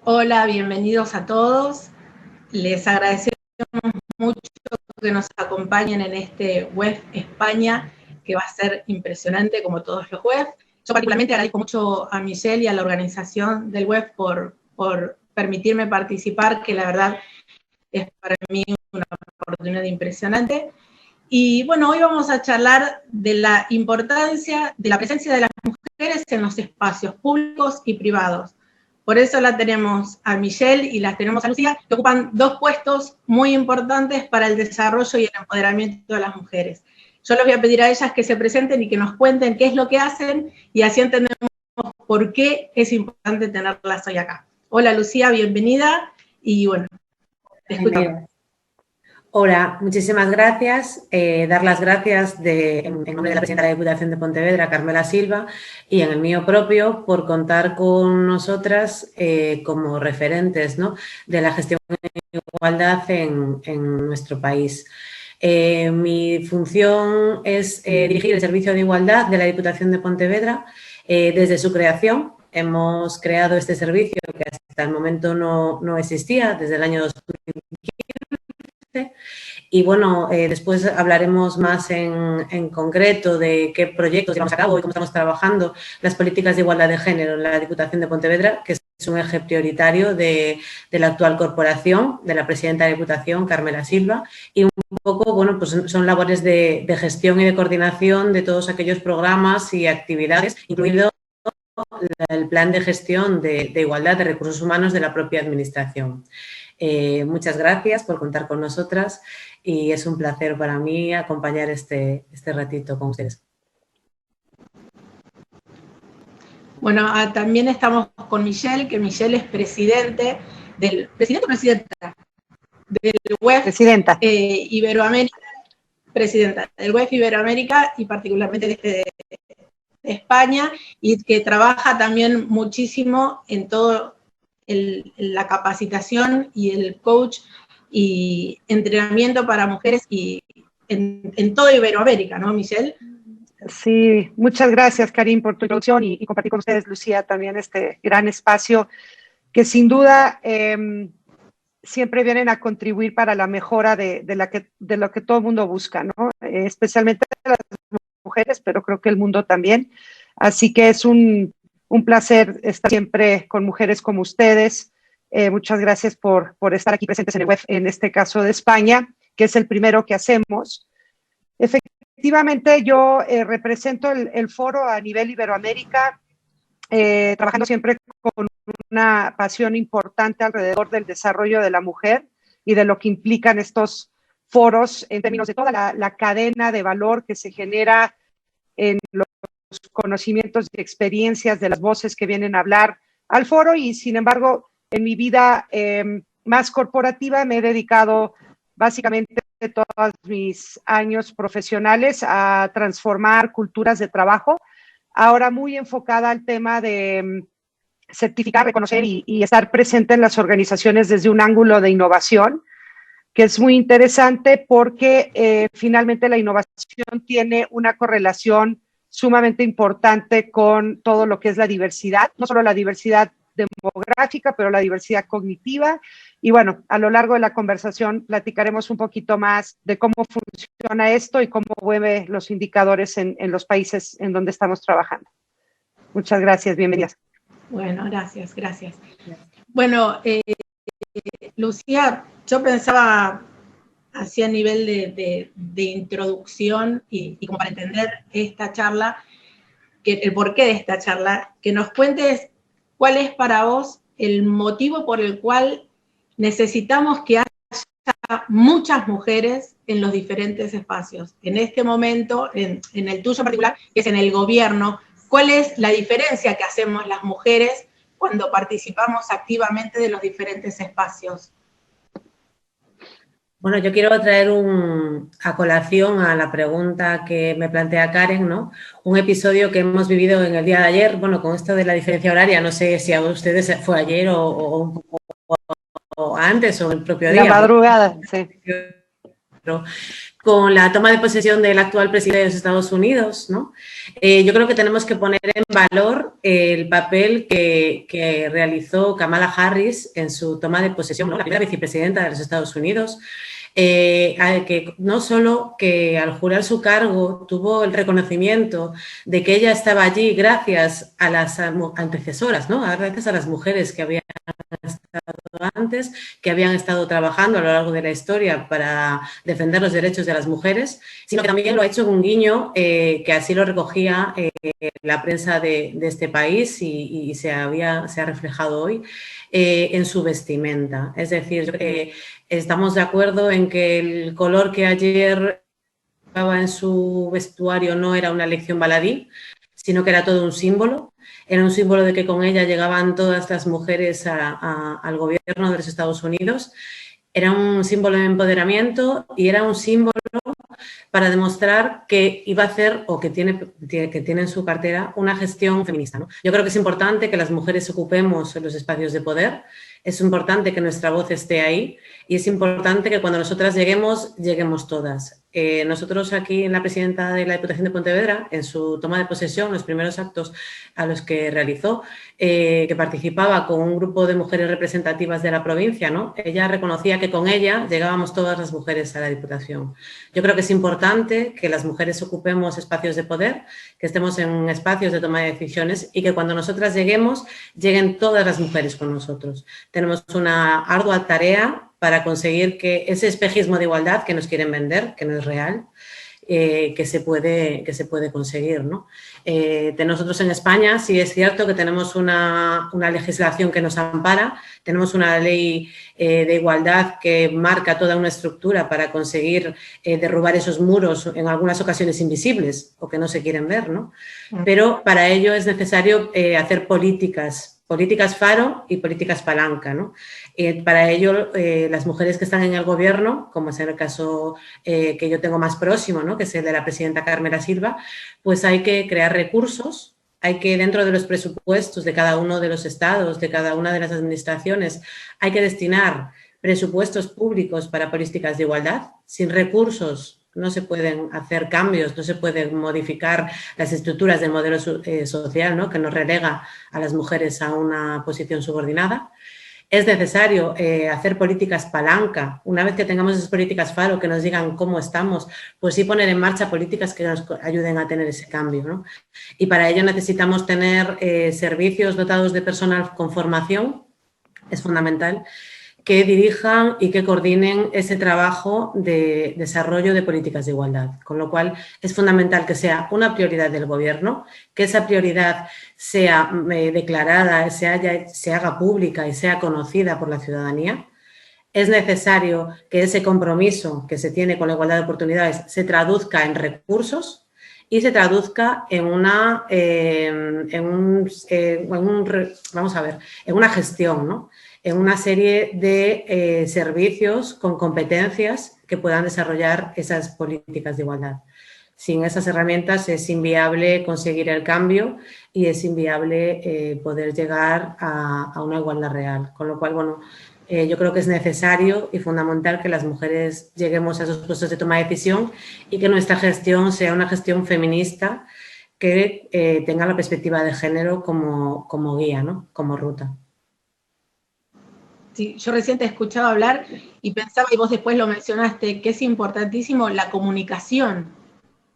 Hola, bienvenidos a todos. Les agradecemos mucho que nos acompañen en este Web España, que va a ser impresionante como todos los webs. Yo particularmente agradezco mucho a Michelle y a la organización del web por permitirme participar, que la verdad es para mí una oportunidad impresionante. Y bueno, hoy vamos a charlar de la importancia de la presencia de las mujeres en los espacios públicos y privados. Por eso la tenemos a Michelle y las tenemos a Lucía, que ocupan dos puestos muy importantes para el desarrollo y el empoderamiento de las mujeres. Yo les voy a pedir a ellas que se presenten y que nos cuenten qué es lo que hacen y así entendemos por qué es importante tenerlas hoy acá. Hola Lucía, bienvenida y bueno, te escuchamos. Hola, muchísimas gracias. Dar las gracias en nombre de la presidenta de la Diputación de Pontevedra, Carmela Silva, y en el mío propio por contar con nosotras como referentes, ¿no?, de la gestión de igualdad en nuestro país. Mi función es dirigir el Servicio de Igualdad de la Diputación de Pontevedra. Desde su creación hemos creado este servicio que hasta el momento no existía, desde el año 2015. Y bueno, después hablaremos más en concreto de qué proyectos llevamos a cabo y cómo estamos trabajando las políticas de igualdad de género en la Diputación de Pontevedra, que es un eje prioritario de la actual corporación, de la presidenta de la Diputación, Carmela Silva, y un poco, bueno, pues son labores de gestión y de coordinación de todos aquellos programas y actividades, incluido el plan de gestión de igualdad de recursos humanos de la propia Administración. Muchas gracias por contar con nosotras y es un placer para mí acompañar este ratito con ustedes. Bueno, también estamos con Michelle, que Michelle es presidenta del web Iberoamérica, presidenta del web Iberoamérica y particularmente de España, y que trabaja también muchísimo en todo la capacitación y el coach y entrenamiento para mujeres y en toda Iberoamérica, ¿no, Michelle? Sí, muchas gracias, Karim, por tu introducción y compartir con ustedes, Lucía, también este gran espacio que sin duda siempre vienen a contribuir para la mejora de lo que todo el mundo busca, ¿no? Especialmente las mujeres, pero creo que el mundo también. Así que es un placer estar siempre con mujeres como ustedes. Muchas gracias por estar aquí presentes en el web, en este caso de España, que es el primero que hacemos. Efectivamente, yo represento el foro a nivel Iberoamérica, trabajando siempre con una pasión importante alrededor del desarrollo de la mujer y de lo que implican estos foros en términos de toda la cadena de valor que se genera en los conocimientos y experiencias de las voces que vienen a hablar al foro. Y sin embargo, en mi vida más corporativa me he dedicado básicamente todos mis años profesionales a transformar culturas de trabajo, ahora muy enfocada al tema de certificar, reconocer y estar presente en las organizaciones desde un ángulo de innovación, que es muy interesante porque finalmente la innovación tiene una correlación sumamente importante con todo lo que es la diversidad, no solo la diversidad demográfica, pero la diversidad cognitiva. Y bueno, a lo largo de la conversación platicaremos un poquito más de cómo funciona esto y cómo mueve los indicadores en los países en donde estamos trabajando. Muchas gracias, bienvenidas. Bueno, gracias. Bueno, Lucía, yo pensaba así a nivel de introducción y como para entender esta charla, el porqué de esta charla, que nos cuentes cuál es para vos el motivo por el cual necesitamos que haya muchas mujeres en los diferentes espacios. En este momento, en el tuyo en particular, que es en el gobierno, ¿cuál es la diferencia que hacemos las mujeres cuando participamos activamente de los diferentes espacios? Bueno, yo quiero traer a colación a la pregunta que me plantea Karen, ¿no? Un episodio que hemos vivido en el día de ayer, bueno, con esto de la diferencia horaria, no sé si a ustedes fue ayer o un poco antes o el propio día. La madrugada, sí. con la toma de posesión del actual presidente de los Estados Unidos, ¿no? Yo creo que tenemos que poner en valor el papel que realizó Kamala Harris en su toma de posesión, ¿no? La primera vicepresidenta de los Estados Unidos, que no solo que al jurar su cargo tuvo el reconocimiento de que ella estaba allí gracias a las antecesoras, ¿no? Gracias a las mujeres que habían estado antes, que habían estado trabajando a lo largo de la historia para defender los derechos de las mujeres, sino que también lo ha hecho con un guiño que así lo recogía la prensa de este país y se ha reflejado hoy en su vestimenta. Es decir, estamos de acuerdo en que el color que ayer llevaba en su vestuario no era una elección baladí, sino que era todo un símbolo. Era un símbolo de que con ella llegaban todas las mujeres al gobierno de los Estados Unidos. Era un símbolo de empoderamiento y era un símbolo para demostrar que iba a hacer o que tiene en su cartera una gestión feminista, ¿no? Yo creo que es importante que las mujeres ocupemos los espacios de poder, es importante que nuestra voz esté ahí y es importante que cuando nosotras lleguemos todas. Nosotros aquí en la presidenta de la Diputación de Pontevedra, en su toma de posesión, los primeros actos a los que realizó, que participaba con un grupo de mujeres representativas de la provincia, ¿no? Ella reconocía que con ella llegábamos todas las mujeres a la Diputación. Yo creo que es importante que las mujeres ocupemos espacios de poder, que estemos en espacios de toma de decisiones y que cuando nosotras lleguemos, lleguen todas las mujeres con nosotros. Tenemos una ardua tarea para conseguir que ese espejismo de igualdad que nos quieren vender, que no es real, que se puede conseguir, ¿no? Nosotros en España sí es cierto que tenemos una legislación que nos ampara, tenemos una ley de igualdad que marca toda una estructura para conseguir derrubar esos muros, en algunas ocasiones invisibles o que no se quieren ver, ¿no? Pero para ello es necesario hacer políticas faro y políticas palanca, ¿no? Para ello, las mujeres que están en el gobierno, como es el caso que yo tengo más próximo, ¿no? Que es el de la presidenta Carmela Silva, pues hay que crear recursos, hay que dentro de los presupuestos de cada uno de los estados, de cada una de las administraciones, hay que destinar presupuestos públicos para políticas de igualdad. Sin recursos no se pueden hacer cambios, no se pueden modificar las estructuras del modelo social, ¿no? Que nos relega a las mujeres a una posición subordinada. Es necesario hacer políticas palanca. Una vez que tengamos esas políticas faro que nos digan cómo estamos, pues sí poner en marcha políticas que nos ayuden a tener ese cambio, ¿no? Y para ello necesitamos tener servicios dotados de personal con formación, es fundamental, que dirijan y que coordinen ese trabajo de desarrollo de políticas de igualdad. Con lo cual, es fundamental que sea una prioridad del Gobierno, que esa prioridad sea declarada, se haga pública y sea conocida por la ciudadanía. Es necesario que ese compromiso que se tiene con la igualdad de oportunidades se traduzca en recursos y se traduzca en una gestión, ¿no? En una serie de servicios con competencias que puedan desarrollar esas políticas de igualdad. Sin esas herramientas es inviable conseguir el cambio y es inviable poder llegar a una igualdad real. Con lo cual, bueno, yo creo que es necesario y fundamental que las mujeres lleguemos a esos puestos de toma de decisión y que nuestra gestión sea una gestión feminista que tenga la perspectiva de género como guía, ¿no? Como ruta. Sí, yo recién te escuchaba hablar y pensaba, y vos después lo mencionaste, que es importantísimo la comunicación,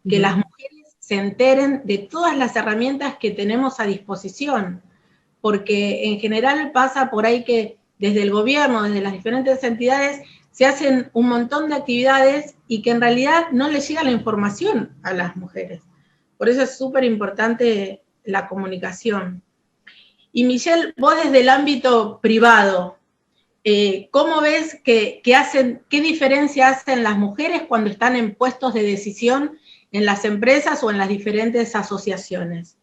que las mujeres se enteren de todas las herramientas que tenemos a disposición, porque en general pasa por ahí que desde el gobierno, desde las diferentes entidades, se hacen un montón de actividades y que en realidad no les llega la información a las mujeres. Por eso es súper importante la comunicación. Y Michelle, vos desde el ámbito privado, ¿cómo ves qué diferencia hacen las mujeres cuando están en puestos de decisión en las empresas o en las diferentes asociaciones?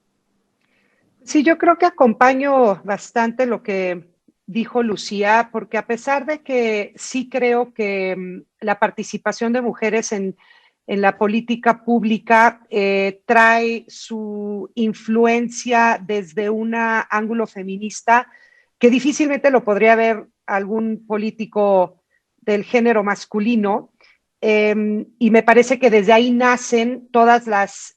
Sí, yo creo que acompaño bastante lo que dijo Lucía, porque a pesar de que sí creo que la participación de mujeres en la política pública trae su influencia desde un ángulo feminista, que difícilmente lo podría ver algún político del género masculino. y me parece que desde ahí nacen todas las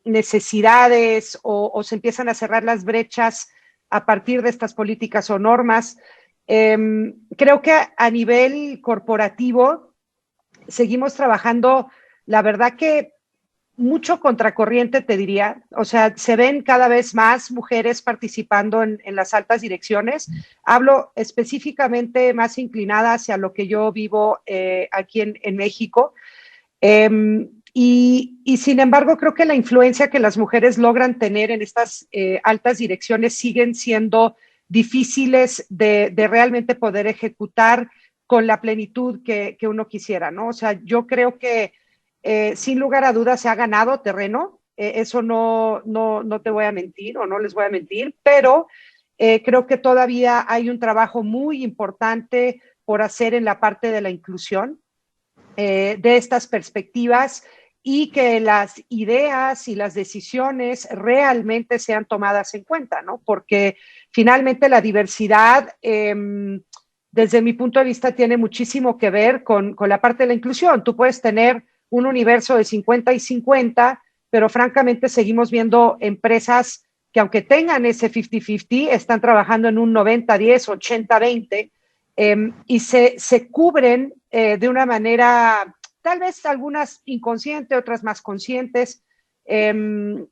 necesidades o se empiezan a cerrar las brechas a partir de estas políticas o normas. Creo que a nivel corporativo seguimos trabajando, la verdad que mucho contracorriente, te diría. O sea, se ven cada vez más mujeres participando en las altas direcciones. Hablo específicamente más inclinada hacia lo que yo vivo aquí en México. Y sin embargo, creo que la influencia que las mujeres logran tener en estas altas direcciones siguen siendo difíciles de realmente poder ejecutar con la plenitud que uno quisiera, ¿no? O sea, yo creo que sin lugar a dudas se ha ganado terreno, eso no te voy a mentir o no les voy a mentir, pero creo que todavía hay un trabajo muy importante por hacer en la parte de la inclusión de estas perspectivas y que las ideas y las decisiones realmente sean tomadas en cuenta, ¿no? Porque finalmente la diversidad, desde mi punto de vista, tiene muchísimo que ver con la parte de la inclusión. Tú puedes tener un universo de 50 y 50, pero francamente seguimos viendo empresas que aunque tengan ese 50-50, están trabajando en un 90-10, 80-20, y se cubren de una manera, tal vez algunas inconscientes, otras más conscientes, de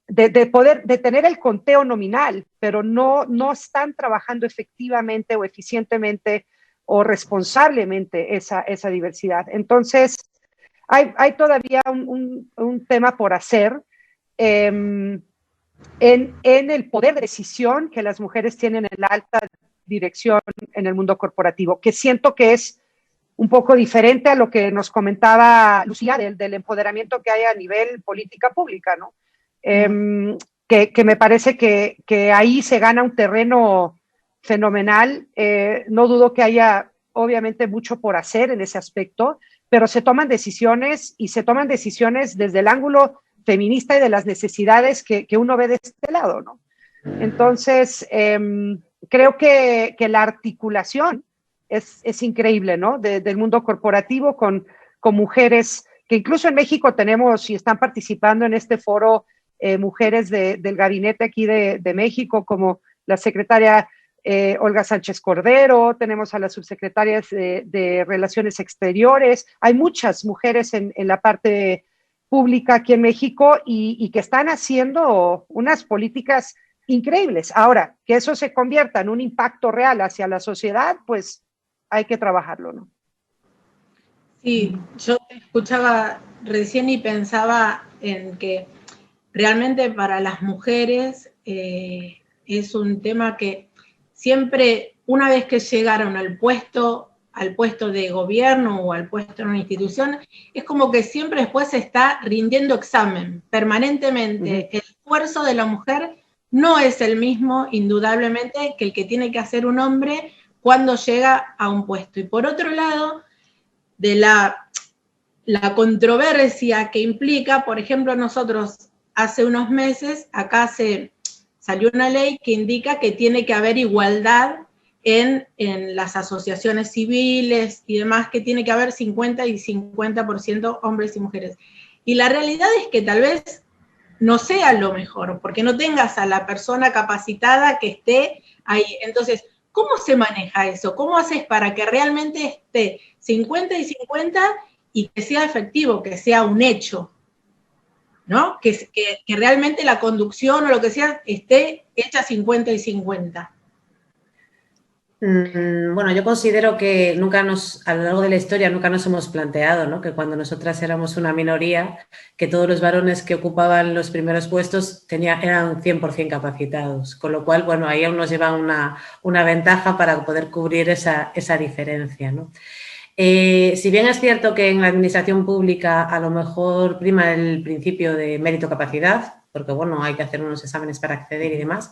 tener el conteo nominal, pero no están trabajando efectivamente o eficientemente o responsablemente esa diversidad. Entonces, hay todavía un tema por hacer en el poder de decisión que las mujeres tienen en la alta dirección en el mundo corporativo, que siento que es un poco diferente a lo que nos comentaba Lucía del empoderamiento que hay a nivel política pública, ¿no? Que me parece que ahí se gana un terreno fenomenal. No dudo que haya obviamente mucho por hacer en ese aspecto, pero se toman decisiones y se toman decisiones desde el ángulo feminista y de las necesidades que uno ve de este lado, ¿no? Entonces, creo que la articulación es increíble, ¿no? Del mundo corporativo con mujeres que incluso en México tenemos y están participando en este foro mujeres del gabinete aquí de México, como la secretaria Olga Sánchez Cordero, tenemos a las subsecretarias de Relaciones Exteriores, hay muchas mujeres en la parte pública aquí en México y que están haciendo unas políticas increíbles. Ahora, que eso se convierta en un impacto real hacia la sociedad, pues hay que trabajarlo, ¿no? Sí, yo te escuchaba recién y pensaba en que realmente para las mujeres es un tema que siempre, una vez que llegaron al puesto de gobierno o al puesto en una institución, es como que siempre después se está rindiendo examen permanentemente. El esfuerzo de la mujer no es el mismo, indudablemente, que el que tiene que hacer un hombre cuando llega a un puesto. Y por otro lado, de la controversia que implica, por ejemplo, nosotros hace unos meses, acá salió una ley que indica que tiene que haber igualdad en las asociaciones civiles y demás, que tiene que haber 50 y 50% hombres y mujeres. Y la realidad es que tal vez no sea lo mejor, porque no tengas a la persona capacitada que esté ahí. Entonces, ¿cómo se maneja eso? ¿Cómo haces para que realmente esté 50 y 50 y que sea efectivo, que sea un hecho? ¿No? Que realmente la conducción o lo que sea esté hecha 50 y 50. Bueno, yo considero que a lo largo de la historia nunca nos hemos planteado, ¿no?, que cuando nosotras éramos una minoría, que todos los varones que ocupaban los primeros puestos eran 100% capacitados, con lo cual, bueno, ahí aún nos lleva una ventaja para poder cubrir esa diferencia, ¿no? Si bien es cierto que en la administración pública a lo mejor prima el principio de mérito-capacidad, porque, bueno, hay que hacer unos exámenes para acceder y demás,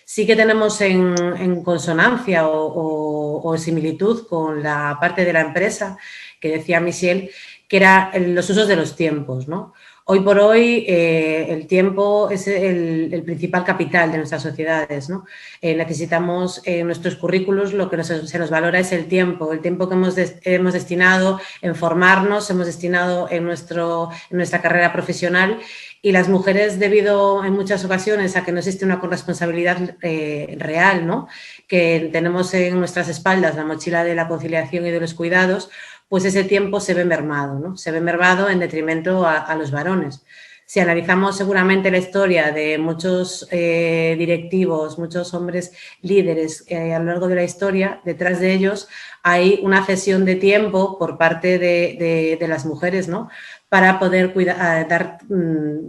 sí que tenemos en consonancia o similitud con la parte de la empresa que decía Michelle, que era los usos de los tiempos, ¿no? Hoy por hoy el tiempo es el principal capital de nuestras sociedades, ¿no? Necesitamos en nuestros currículos lo que se nos valora es el tiempo que hemos destinado en formarnos, hemos destinado en nuestra carrera profesional, y las mujeres, debido en muchas ocasiones a que no existe una corresponsabilidad real, ¿no?, que tenemos en nuestras espaldas la mochila de la conciliación y de los cuidados, pues ese tiempo se ve mermado, ¿no? Se ve mermado en detrimento a los varones. Si analizamos seguramente la historia de muchos directivos, muchos hombres líderes a lo largo de la historia, detrás de ellos hay una cesión de tiempo por parte de las mujeres, ¿no?, para poder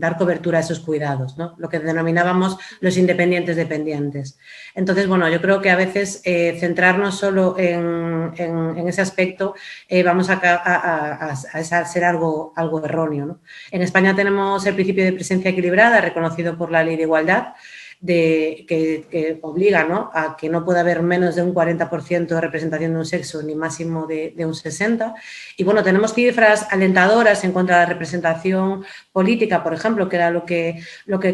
dar cobertura a esos cuidados, ¿no?, lo que denominábamos los independientes dependientes. Entonces, bueno, yo creo que a veces centrarnos solo en ese aspecto vamos a ser algo erróneo, ¿no? En España tenemos el principio de presencia equilibrada, reconocido por la Ley de Igualdad, que obliga, ¿no?, a que no pueda haber menos de un 40% de representación de un sexo ni máximo de un 60%. Y bueno, tenemos cifras alentadoras en cuanto a la representación política, por ejemplo, que era lo que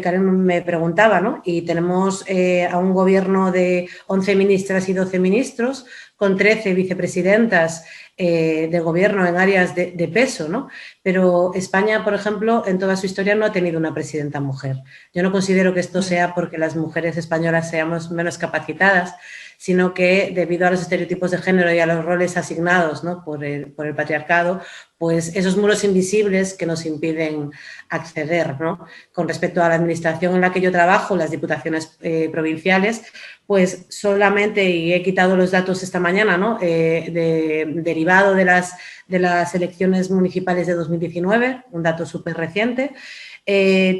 Karen me preguntaba, ¿no? Y tenemos a un gobierno de 11 ministras y 12 ministros, con 13 vicepresidentas de gobierno en áreas de peso, ¿no? Pero España, por ejemplo, en toda su historia no ha tenido una presidenta mujer. Yo no considero que esto sea porque las mujeres españolas seamos menos capacitadas, sino que debido a los estereotipos de género y a los roles asignados, ¿no?, por el patriarcado, pues esos muros invisibles que nos impiden acceder, ¿no? Con respecto a la administración en la que yo trabajo, las diputaciones provinciales, pues solamente, y he quitado los datos esta mañana, ¿no?, derivado de las elecciones municipales de 2019, un dato súper reciente,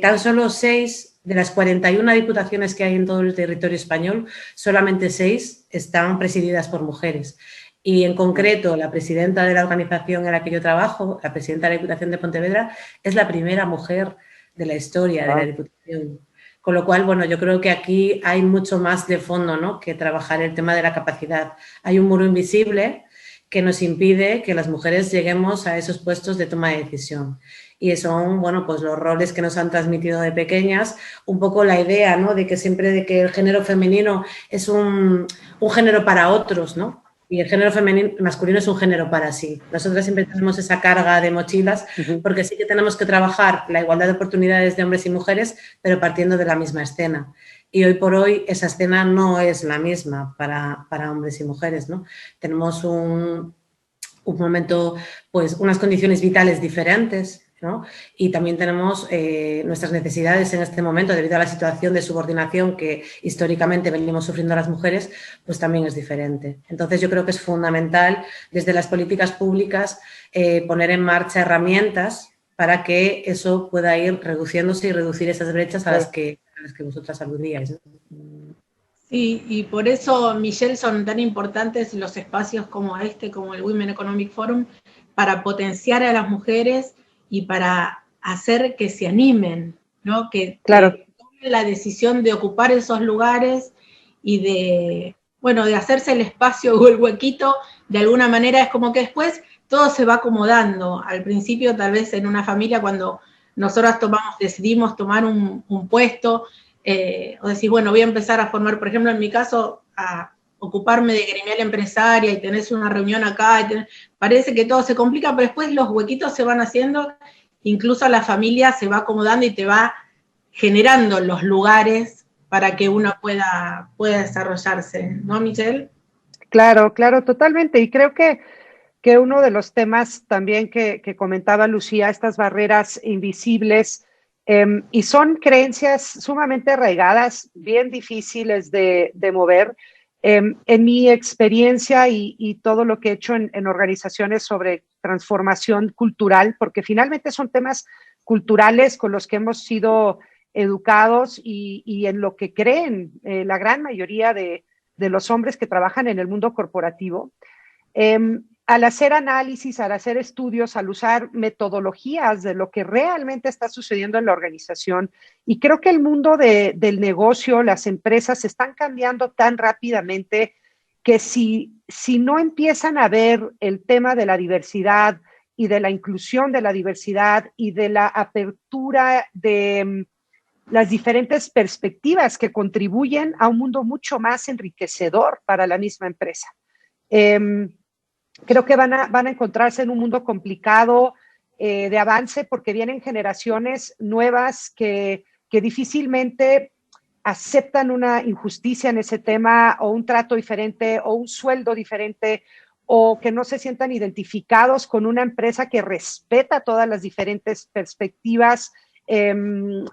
tan solo 6 de las 41 diputaciones que hay en todo el territorio español, solamente 6 están presididas por mujeres. Y en concreto, la presidenta de la organización en la que yo trabajo, la presidenta de la Diputación de Pontevedra, es la primera mujer de la historia de la Diputación. Con lo cual, bueno, yo creo que aquí hay mucho más de fondo, ¿no?, que trabajar el tema de la capacidad. Hay un muro invisible que nos impide que las mujeres lleguemos a esos puestos de toma de decisión. Y son, bueno, pues los roles que nos han transmitido de pequeñas, un poco la idea, ¿no?, de que siempre de que el género femenino es un género para otros, ¿no?, y el género masculino es un género para sí. Nosotras siempre tenemos esa carga de mochilas, porque sí que tenemos que trabajar la igualdad de oportunidades de hombres y mujeres, pero partiendo de la misma escena. Y hoy por hoy esa escena no es la misma para hombres y mujeres, ¿no? Tenemos un momento, pues unas condiciones vitales diferentes, ¿no? Y también tenemos nuestras necesidades en este momento, debido a la situación de subordinación que históricamente venimos sufriendo las mujeres, pues también es diferente. Entonces yo creo que es fundamental desde las políticas públicas poner en marcha herramientas para que eso pueda ir reduciéndose y reducir esas brechas a las que vosotras aludíais, ¿no? Sí, y por eso, Michelle, son tan importantes los espacios como este, como el Women Economic Forum, para potenciar a las mujeres y para hacer que se animen, ¿no? Que tomen la decisión de ocupar esos lugares y de hacerse el espacio o el huequito. De alguna manera es como que después todo se va acomodando. Al principio, tal vez en una familia, cuando nosotras decidimos tomar un puesto, o decir, bueno, voy a empezar a formar, por ejemplo, en mi caso, a ocuparme de gremial empresaria y tenés una reunión acá, parece que todo se complica, pero después los huequitos se van haciendo, incluso la familia se va acomodando y te va generando los lugares para que uno pueda desarrollarse, ¿no, Michelle? Claro, totalmente. Y creo que uno de los temas también que comentaba Lucía, estas barreras invisibles, y son creencias sumamente arraigadas, bien difíciles de mover. En mi experiencia y todo lo que he hecho en organizaciones sobre transformación cultural, porque finalmente son temas culturales con los que hemos sido educados y en lo que creen la gran mayoría de los hombres que trabajan en el mundo corporativo. Al hacer análisis, al hacer estudios, al usar metodologías de lo que realmente está sucediendo en la organización, y creo que el mundo del negocio, las empresas están cambiando tan rápidamente que si no empiezan a ver el tema de la diversidad y de la inclusión de la diversidad y de la apertura de las diferentes perspectivas que contribuyen a un mundo mucho más enriquecedor para la misma empresa. Creo que van a encontrarse en un mundo complicado de avance porque vienen generaciones nuevas que difícilmente aceptan una injusticia en ese tema o un trato diferente o un sueldo diferente o que no se sientan identificados con una empresa que respeta todas las diferentes perspectivas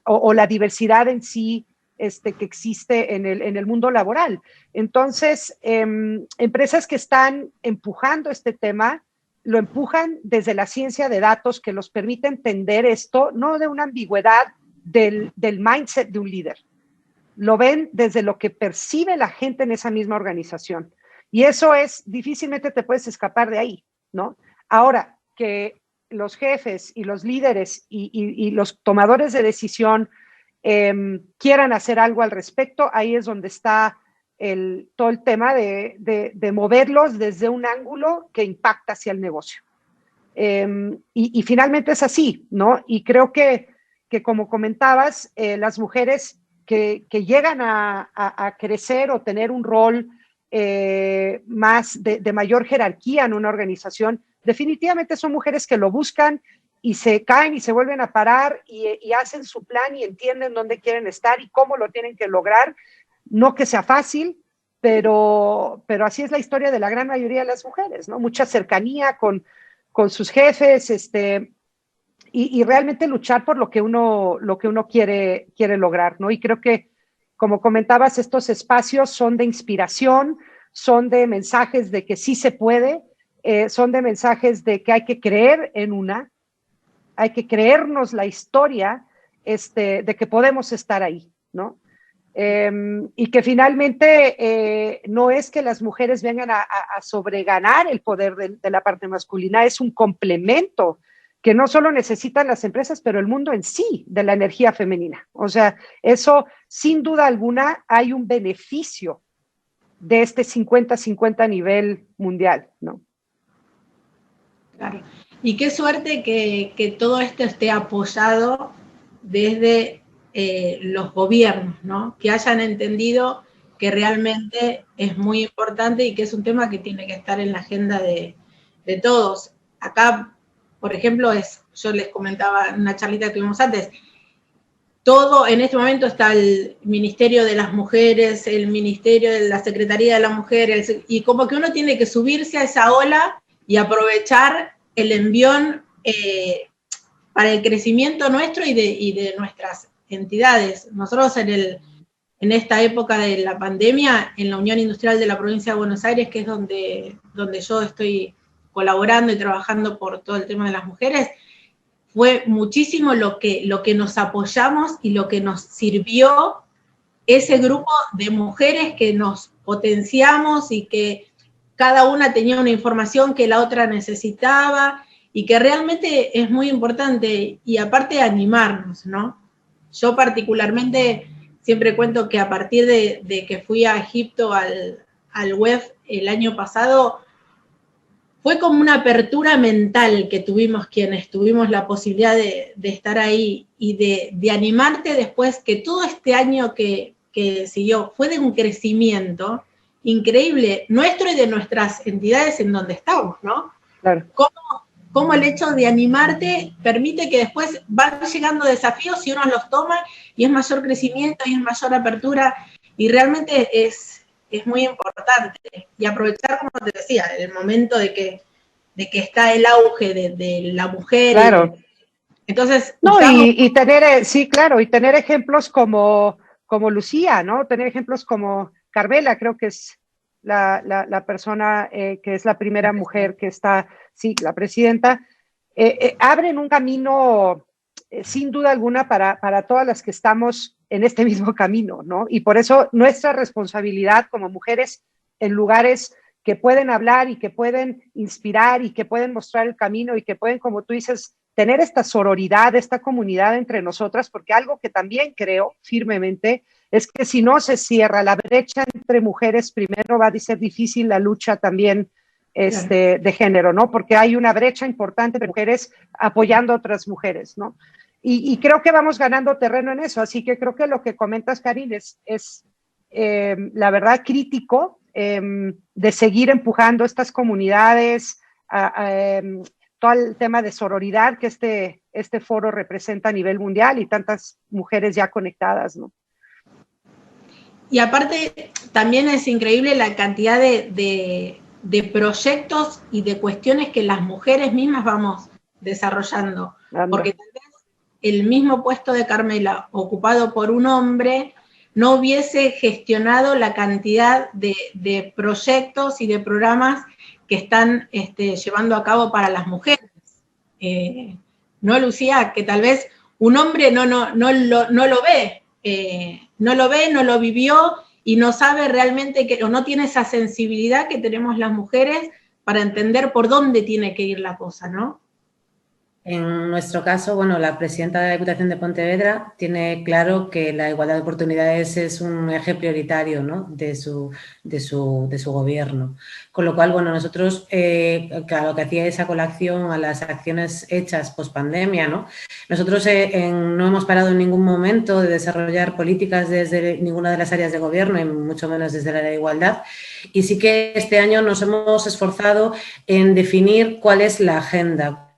o la diversidad en sí que existe en el mundo laboral. Entonces, empresas que están empujando este tema, lo empujan desde la ciencia de datos que los permite entender esto, no de una ambigüedad del mindset de un líder. Lo ven desde lo que percibe la gente en esa misma organización. Y eso es, difícilmente te puedes escapar de ahí, ¿no? Ahora, que los jefes y los líderes y los tomadores de decisión quieran hacer algo al respecto, ahí es donde está todo el tema de moverlos desde un ángulo que impacta hacia el negocio. Y finalmente es así, ¿no? Y creo que como comentabas, las mujeres que llegan a crecer o tener un rol más de mayor jerarquía en una organización, definitivamente son mujeres que lo buscan y se caen y se vuelven a parar y hacen su plan y entienden dónde quieren estar y cómo lo tienen que lograr. No que sea fácil, pero así es la historia de la gran mayoría de las mujeres, ¿no? Mucha cercanía con sus jefes, y realmente luchar por lo que uno quiere lograr, ¿no? Y creo que, como comentabas, estos espacios son de inspiración, son de mensajes de que sí se puede, son de mensajes de que hay que creer hay que creernos la historia, de que podemos estar ahí, ¿no? Y que finalmente no es que las mujeres vengan a sobreganar el poder de la parte masculina, es un complemento que no solo necesitan las empresas, pero el mundo en sí de la energía femenina. O sea, eso sin duda alguna hay un beneficio de este 50-50 a nivel mundial, ¿no? Claro. Y qué suerte que todo esto esté apoyado desde los gobiernos, ¿no? Que hayan entendido que realmente es muy importante y que es un tema que tiene que estar en la agenda de todos. Acá, por ejemplo, yo les comentaba en una charlita que tuvimos antes, todo en este momento está el Ministerio de las Mujeres, el Ministerio de la Secretaría de la Mujer, y como que uno tiene que subirse a esa ola y aprovechar el envión para el crecimiento nuestro y de nuestras entidades. Nosotros en esta época de la pandemia, en la Unión Industrial de la Provincia de Buenos Aires, que es donde yo estoy colaborando y trabajando por todo el tema de las mujeres, fue muchísimo lo que nos apoyamos y lo que nos sirvió ese grupo de mujeres que nos potenciamos y que cada una tenía una información que la otra necesitaba y que realmente es muy importante, y aparte de animarnos, ¿no? Yo particularmente siempre cuento que a partir de que fui a Egipto al WEF el año pasado, fue como una apertura mental que tuvimos quienes tuvimos la posibilidad de estar ahí y de animarte después, que todo este año que siguió fue de un crecimiento increíble nuestro y de nuestras entidades en donde estamos, ¿no? Claro. Cómo el hecho de animarte permite que después van llegando desafíos y uno los toma y es mayor crecimiento y es mayor apertura, y realmente es muy importante. Y aprovechar, como te decía, el momento de que está el auge de la mujer. Claro. Entonces, no, y tener, sí, claro, y tener ejemplos como Lucía, ¿no? Tener ejemplos como Carmela, creo que es la persona que es la primera mujer que está, sí, la presidenta, abren un camino, sin duda alguna, para todas las que estamos en este mismo camino, ¿no? Y por eso nuestra responsabilidad como mujeres en lugares que pueden hablar y que pueden inspirar y que pueden mostrar el camino y que pueden, como tú dices, tener esta sororidad, esta comunidad entre nosotras, porque algo que también creo firmemente es que si no se cierra la brecha entre mujeres, primero va a ser difícil la lucha también de género, ¿no? Porque hay una brecha importante de mujeres apoyando a otras mujeres, ¿no? Y creo que vamos ganando terreno en eso, así que creo que lo que comentas, Karin, es la verdad crítico de seguir empujando estas comunidades, todo el tema de sororidad que este foro representa a nivel mundial y tantas mujeres ya conectadas, ¿no? Y aparte, también es increíble la cantidad de proyectos y de cuestiones que las mujeres mismas vamos desarrollando. Porque tal vez el mismo puesto de Carmela ocupado por un hombre no hubiese gestionado la cantidad de proyectos y de programas que están llevando a cabo para las mujeres. ¿No, Lucía? Que tal vez un hombre no lo ve, no lo vivió y no sabe realmente, o no tiene esa sensibilidad que tenemos las mujeres para entender por dónde tiene que ir la cosa, ¿no? En nuestro caso, bueno, la presidenta de la Diputación de Pontevedra tiene claro que la igualdad de oportunidades es un eje prioritario, ¿no?, de su gobierno. Con lo cual, bueno, nosotros, claro, lo que hacía esa colación a las acciones hechas post-pandemia, ¿no? Nosotros no hemos parado en ningún momento de desarrollar políticas desde ninguna de las áreas de gobierno, y mucho menos desde el área de igualdad. Y sí que este año nos hemos esforzado en definir cuál es la agenda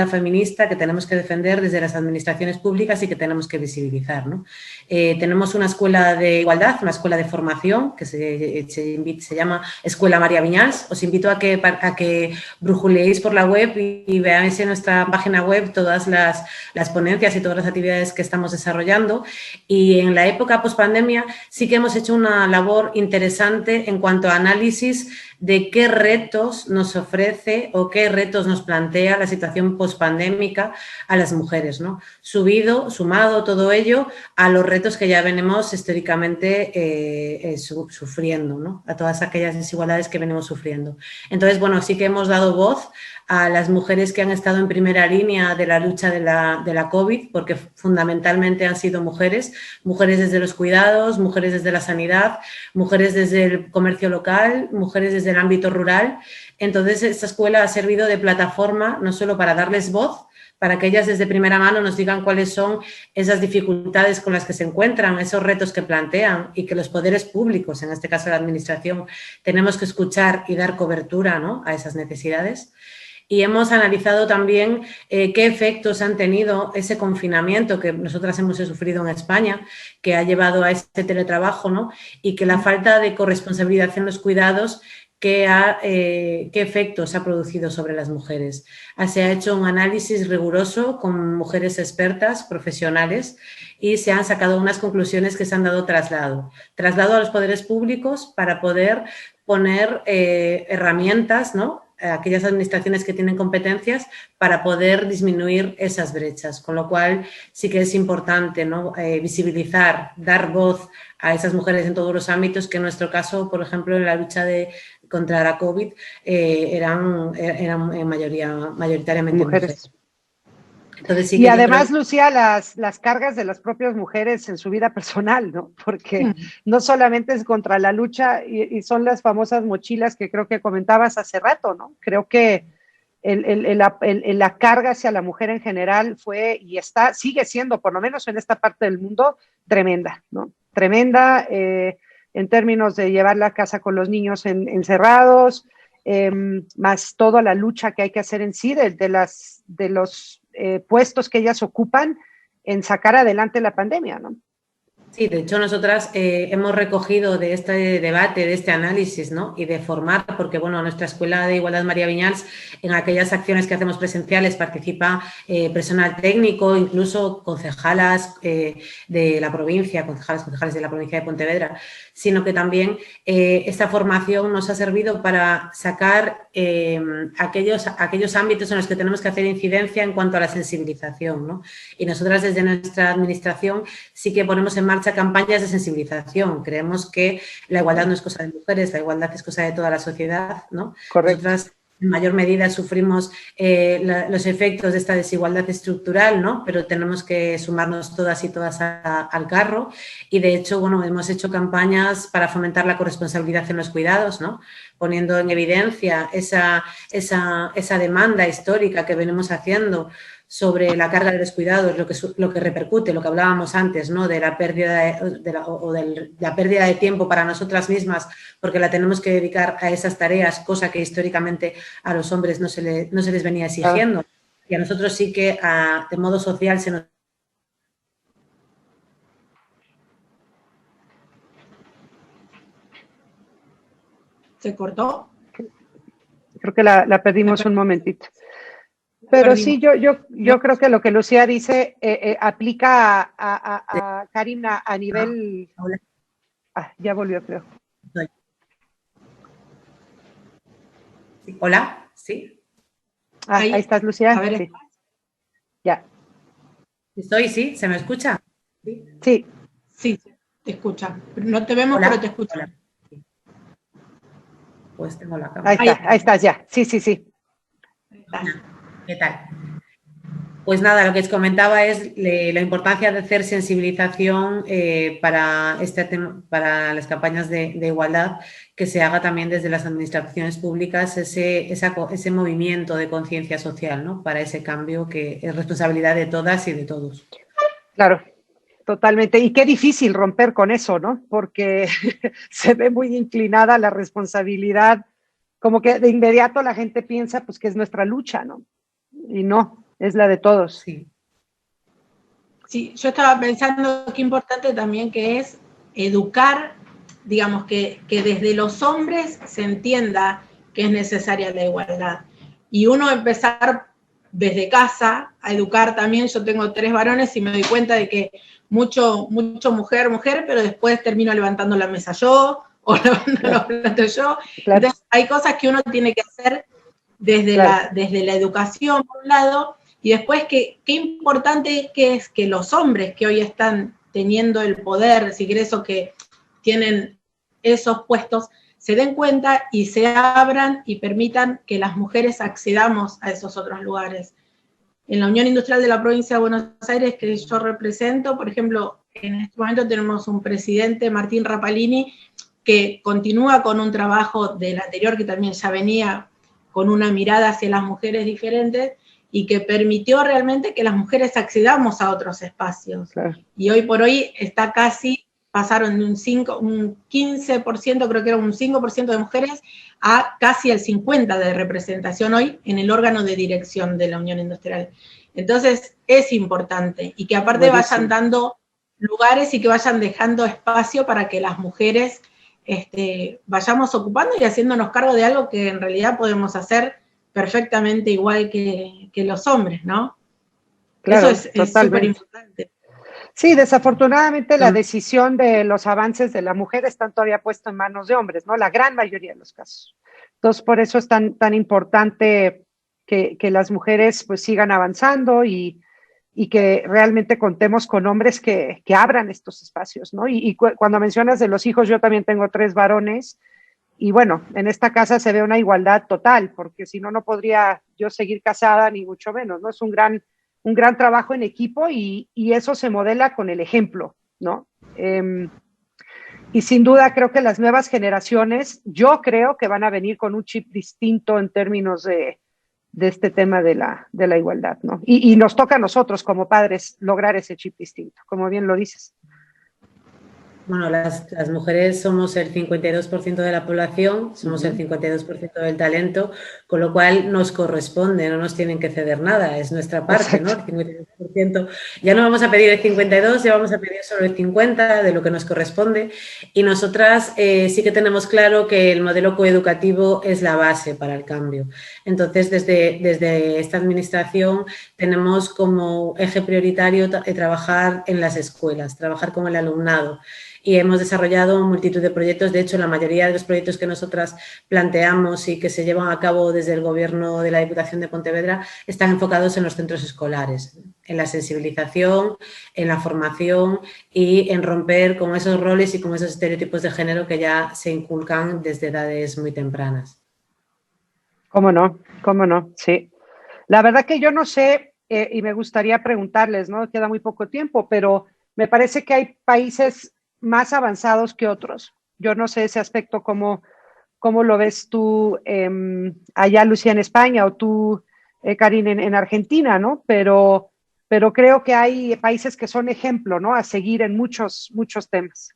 feminista que tenemos que defender desde las administraciones públicas y que tenemos que visibilizar, ¿no? Tenemos una escuela de igualdad, una escuela de formación que se llama Escuela María Viñals. Os invito a que brujuleéis por la web y veáis en nuestra página web todas las ponencias y todas las actividades que estamos desarrollando. Y en la época pospandemia sí que hemos hecho una labor interesante en cuanto a análisis de qué retos nos ofrece o qué retos nos plantea la situación pospandémica a las mujeres, ¿no? Sumado todo ello a los retos que ya venimos históricamente sufriendo, ¿no?, a todas aquellas desigualdades que venimos sufriendo. Entonces, bueno, sí que hemos dado voz a las mujeres que han estado en primera línea de la lucha de la COVID, porque fundamentalmente han sido mujeres desde los cuidados, mujeres desde la sanidad, mujeres desde el comercio local, mujeres desde el ámbito rural. Entonces, esta escuela ha servido de plataforma no solo para darles voz, para que ellas desde primera mano nos digan cuáles son esas dificultades con las que se encuentran, esos retos que plantean, y que los poderes públicos, en este caso la administración, tenemos que escuchar y dar cobertura, ¿no?, a esas necesidades. Y hemos analizado también qué efectos han tenido ese confinamiento que nosotras hemos sufrido en España, que ha llevado a ese teletrabajo, ¿no?, y que la falta de corresponsabilidad en los cuidados, qué efectos ha producido sobre las mujeres. Se ha hecho un análisis riguroso con mujeres expertas, profesionales, y se han sacado unas conclusiones que se han dado traslado a los poderes públicos para poder poner herramientas, ¿no?, aquellas administraciones que tienen competencias para poder disminuir esas brechas, con lo cual sí que es importante, ¿no?, visibilizar, dar voz a esas mujeres en todos los ámbitos, que en nuestro caso, por ejemplo, en la lucha contra la COVID eran mayoritariamente mujeres. Entonces, sí y que además, Lucía, las cargas de las propias mujeres en su vida personal, ¿no? Porque no solamente es contra la lucha y son las famosas mochilas que creo que comentabas hace rato, ¿no? Creo que la carga hacia la mujer en general fue y sigue siendo, por lo menos en esta parte del mundo, tremenda, ¿no? Tremenda en términos de llevar la casa con los niños encerrados, más toda la lucha que hay que hacer en sí de los puestos que ellas ocupan en sacar adelante la pandemia, ¿no? Sí, de hecho nosotras hemos recogido de este debate, de este análisis, ¿no?, y de formar, porque bueno, nuestra Escuela de Igualdad María Viñals, en aquellas acciones que hacemos presenciales participa personal técnico, incluso concejalas de la provincia, concejales de la provincia de Pontevedra, sino que también esta formación nos ha servido para sacar aquellos ámbitos en los que tenemos que hacer incidencia en cuanto a la sensibilización, ¿no? Y nosotras desde nuestra administración sí que ponemos en marcha campañas de sensibilización. Creemos que la igualdad no es cosa de mujeres, la igualdad es cosa de toda la sociedad, ¿no? Correcto. Nosotras en mayor medida sufrimos los efectos de esta desigualdad estructural, ¿no? Pero tenemos que sumarnos todas y todas al carro y, de hecho, bueno, hemos hecho campañas para fomentar la corresponsabilidad en los cuidados, ¿no? Poniendo en evidencia esa demanda histórica que venimos haciendo sobre la carga de los cuidados, lo que repercute, lo que hablábamos antes, ¿no? De la pérdida la pérdida de tiempo para nosotras mismas, porque la tenemos que dedicar a esas tareas, cosa que históricamente a los hombres no se les venía exigiendo. Y a nosotros sí que de modo social se nos... ¿Se cortó? Creo que la perdimos un momentito. Pero sí, yo creo que lo que Lucía dice aplica a Karina a nivel... ya volvió, creo. Hola, ¿sí? Ahí estás, Lucía. A ver, sí. Ya. ¿Sí? ¿Se me escucha? Sí. Sí, te escucha. No te vemos, pero te escucho. Hola. Pues tengo la cámara. Ahí estás ya. Sí. ¿Qué tal? Pues nada, lo que os comentaba es la importancia de hacer sensibilización para las campañas de igualdad, que se haga también desde las administraciones públicas ese movimiento de conciencia social, ¿no? Para ese cambio que es responsabilidad de todas y de todos. Claro, totalmente. Y qué difícil romper con eso, ¿no? Porque se ve muy inclinada la responsabilidad, como que de inmediato la gente piensa pues que es nuestra lucha, ¿no? Y no, es la de todos. Sí, yo estaba pensando qué importante también que es educar, digamos, que desde los hombres se entienda que es necesaria la igualdad. Y uno empezar desde casa a educar también. Yo tengo 3 varones y me doy cuenta de que mucho mujer, pero después termino levantando la mesa yo o lavando los platos yo. Claro. Entonces hay cosas que uno tiene que hacer desde la educación, por un lado, y después qué importante que es que los hombres que hoy están teniendo el poder, si querés, o que tienen esos puestos, se den cuenta y se abran y permitan que las mujeres accedamos a esos otros lugares. En la Unión Industrial de la Provincia de Buenos Aires, que yo represento, por ejemplo, en este momento tenemos un presidente, Martín Rapalini, que continúa con un trabajo del anterior, que también ya venía con una mirada hacia las mujeres diferentes, y que permitió realmente que las mujeres accedamos a otros espacios. Claro. Y hoy por hoy está casi, pasaron de un 15%, creo que era un 5% de mujeres, a casi el 50% de representación hoy en el órgano de dirección de la Unión Industrial. Entonces, es importante, y que aparte vayan dando lugares y que vayan dejando espacio para que las mujeres vayamos ocupando y haciéndonos cargo de algo que en realidad podemos hacer perfectamente igual que los hombres, ¿no? Claro, eso es súper importante. Sí, desafortunadamente la decisión de los avances de la mujer están todavía puestos en manos de hombres, ¿no? La gran mayoría de los casos. Entonces, por eso es tan importante que las mujeres pues sigan avanzando y que realmente contemos con hombres que abran estos espacios, ¿no? Y cuando mencionas de los hijos, yo también tengo 3 varones. Y bueno, en esta casa se ve una igualdad total, porque si no, no podría yo seguir casada, ni mucho menos, ¿no? Es un gran trabajo en equipo y eso se modela con el ejemplo, ¿no? Y sin duda creo que las nuevas generaciones, yo creo que van a venir con un chip distinto en términos de este tema de la igualdad, ¿no? Y nos toca a nosotros como padres lograr ese chip distinto, como bien lo dices. Bueno, las mujeres somos el 52% de la población, somos el 52% del talento, con lo cual nos corresponde, no nos tienen que ceder nada, es nuestra parte, exacto, ¿no? El 52%. Ya no vamos a pedir el 52%, ya vamos a pedir solo el 50% de lo que nos corresponde. Y nosotras sí que tenemos claro que el modelo coeducativo es la base para el cambio. Entonces, desde esta administración tenemos como eje prioritario trabajar en las escuelas, trabajar con el alumnado. Y hemos desarrollado multitud de proyectos. De hecho, la mayoría de los proyectos que nosotras planteamos y que se llevan a cabo desde el Gobierno de la Diputación de Pontevedra están enfocados en los centros escolares, en la sensibilización, en la formación y en romper con esos roles y con esos estereotipos de género que ya se inculcan desde edades muy tempranas. ¿Cómo no? ¿Cómo no? Sí. La verdad que yo no sé, y me gustaría preguntarles, ¿no? Queda muy poco tiempo, pero me parece que hay países más avanzados que otros. Yo no sé ese aspecto, cómo lo ves tú allá, Lucía, en España, o tú, Karin, en Argentina, ¿no? Pero creo que hay países que son ejemplo, ¿no? A seguir en muchos, muchos temas.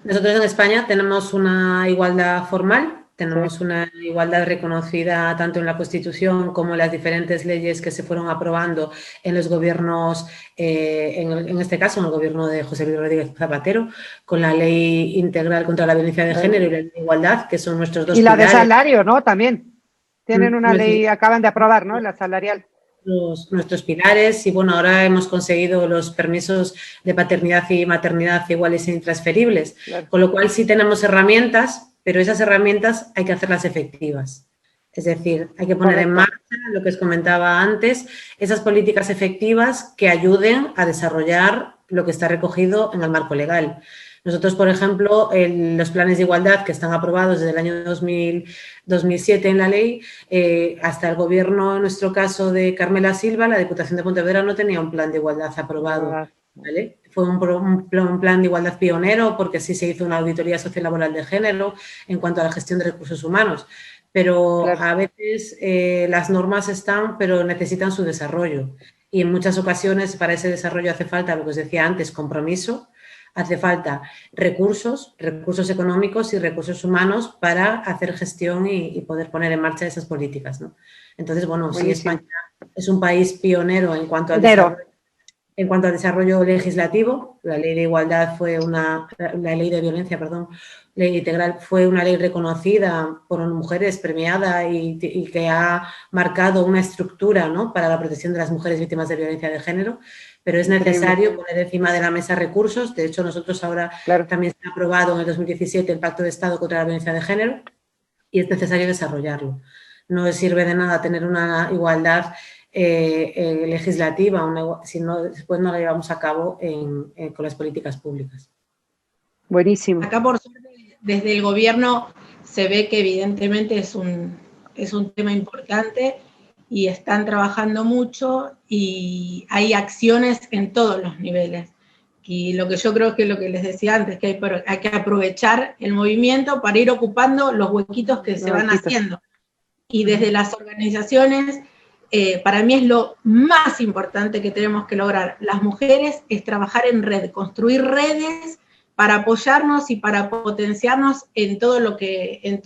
Nosotros en España tenemos una igualdad formal, tenemos Sí. una igualdad reconocida tanto en la Constitución como en las diferentes leyes que se fueron aprobando en los gobiernos, en este caso en el gobierno de José Luis Rodríguez Zapatero, con la Ley Integral contra la Violencia de Género y la Ley de Igualdad, que son nuestros dos Y la de pilares. salario, ¿no? También. Tienen una Nuestros, ley, acaban de aprobar, ¿no? La salarial. nuestros pilares y bueno, ahora hemos conseguido los permisos de paternidad y maternidad iguales e intransferibles, Claro. con lo cual sí tenemos herramientas, pero esas herramientas hay que hacerlas efectivas. Es decir, hay que poner en Correcto. marcha lo que os comentaba antes, esas políticas efectivas que ayuden a desarrollar lo que está recogido en el marco legal. Nosotros, por ejemplo, los planes de igualdad que están aprobados desde el año 2007 en la ley, hasta el gobierno, en nuestro caso, de Carmela Silva, la Diputación de Pontevedra no tenía un plan de igualdad aprobado. ¿Vale? Fue un plan de igualdad pionero porque sí se hizo una auditoría sociolaboral de género en cuanto a la gestión de recursos humanos. Pero Claro. a veces las normas están, pero necesitan su desarrollo. Y en muchas ocasiones para ese desarrollo hace falta, lo que os decía antes, compromiso, hace falta recursos económicos y recursos humanos para hacer gestión y poder poner en marcha esas políticas, ¿no? Entonces, bueno, sí, Buenísimo. España es un país pionero en cuanto al Pionero. desarrollo legislativo. La ley de igualdad la ley de violencia, perdón, ley integral fue una ley reconocida por mujeres, premiada y que ha marcado una estructura, ¿no?, para la protección de las mujeres víctimas de violencia de género, pero es necesario poner encima de la mesa recursos. De hecho, nosotros ahora también se ha aprobado en el 2017 el Pacto de Estado contra la Violencia de Género y es necesario desarrollarlo. No sirve de nada tener una igualdad legislativa si no, después no la llevamos a cabo con las políticas públicas. Buenísimo. Acá, por suerte, desde el gobierno se ve que evidentemente es un tema importante y están trabajando mucho y hay acciones en todos los niveles. Y lo que yo creo que lo que les decía antes, que hay que aprovechar el movimiento para ir ocupando los huequitos que se van haciendo. Y desde las organizaciones, para mí es lo más importante que tenemos que lograr las mujeres, es trabajar en red, construir redes para apoyarnos y para potenciarnos en todo lo que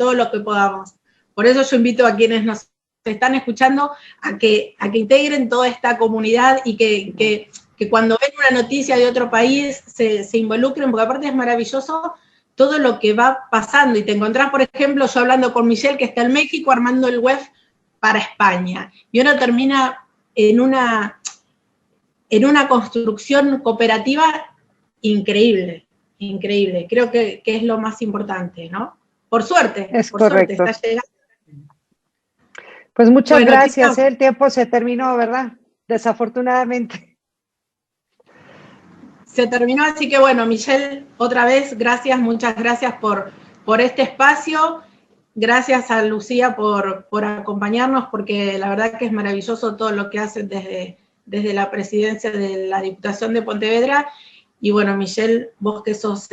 podamos. Por eso yo invito a quienes nos están escuchando a que integren toda esta comunidad y que cuando ven una noticia de otro país se involucren, porque aparte es maravilloso todo lo que va pasando. Y te encontrás, por ejemplo, yo hablando con Michelle, que está en México, armando el web para España. Y uno termina en una construcción cooperativa increíble, increíble. Creo que es lo más importante, ¿no? Por suerte, es por correcto. Suerte, está llegando. Pues muchas gracias. El tiempo se terminó, ¿verdad? Desafortunadamente. Se terminó, así que bueno, Michelle, otra vez, gracias, muchas gracias por este espacio. Gracias a Lucía por acompañarnos, porque la verdad que es maravilloso todo lo que hacen desde la presidencia de la Diputación de Pontevedra. Y bueno, Michelle, vos que sos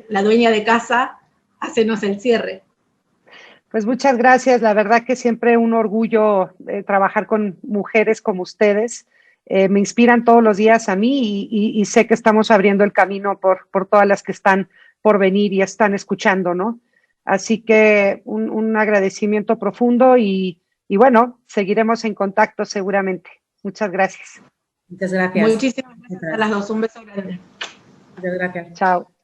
la dueña de casa, hacenos el cierre. Pues muchas gracias. La verdad que siempre un orgullo trabajar con mujeres como ustedes. Me inspiran todos los días a mí y sé que estamos abriendo el camino por todas las que están por venir y están escuchando, ¿no? Así que un agradecimiento profundo y bueno, seguiremos en contacto seguramente. Muchas gracias. Muchas gracias. Muchísimas gracias a las dos. Un beso grande. Muchas gracias. Chao.